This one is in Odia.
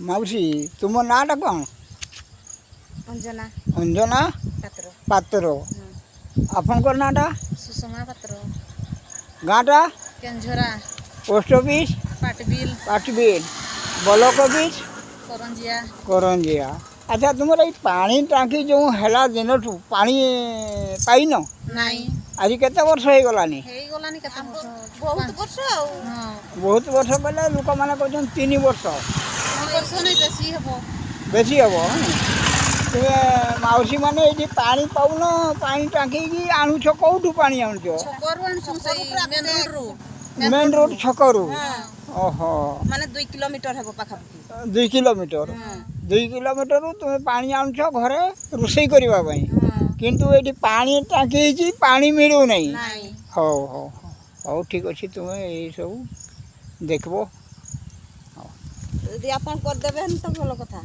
ମାଉସୀ ତୁମ ନାଁଟା କ'ଣ? ଅଞ୍ଜନା ଅଞ୍ଜନା ପାତ୍ର। ପାତ୍ର। ଆପଣଙ୍କର ନାଁଟା? ସୁଷମା ପାତ୍ର। ଗାଁଟା? Kenjhara. Post office? Patbil. Patbil. Block office? Karanjia. Karanjia. ଆଚ୍ଛା ତୁମର ଏଇ ପାଣି ଟାଙ୍କି ଯେଉଁ ହେଲା ଦିନଠୁ ପାଣି ପାଇନ? ନାଇଁ। ଆଜି କେତେ ବର୍ଷ ହେଇଗଲାନି? ହେଇଗଲାନି କେତେ ବର୍ଷ? ବହୁତ ବର୍ଷ ଆଉ। ବହୁତ ବର୍ଷ ବୋଲେ ଲୋକମାନେ କହୁଛନ୍ତି 3 ବର୍ଷ। 3 ବର୍ଷ ନାଇଁ, ବେଶୀ ହେବ। ବେଶୀ ହେବ। ତୁମେ ମାଉସୀ ମାନେ ଏଇଠି ପାଣି ପାଉନ, ପାଣି ଟାଙ୍କିକି ଆଣୁଛ କେଉଁଠୁ ପାଣି ଆଣୁଛ? ଛକରୁ ଆଣୁଛୁ, ସେଇ ମେନ୍ ରୋଡରୁ। ମେନ୍ ରୋଡ୍ ଛକରୁ? ଓହୋ, ମାନେ 2 କିଲୋମିଟର ହେବ ପାଖାପାଖି। 2 କିଲୋମିଟର। 2 କିଲୋମିଟରରୁ ତୁମେ ପାଣି ଆଣୁଛ ଘରେ ରୋଷେଇ କରିବା ପାଇଁ, କିନ୍ତୁ ଏଇଠି ପାଣି ଟାଙ୍କି ହେଇଛି, ପାଣି ମିଳୁନାହିଁ। ହଉ ହଉ ହଉ, ଠିକ୍ ଅଛି, ତୁମେ ଏଇସବୁ ଦେଖିବ। ଯଦି ଆପଣ କରିଦେବେ ତ ଭଲ କଥା।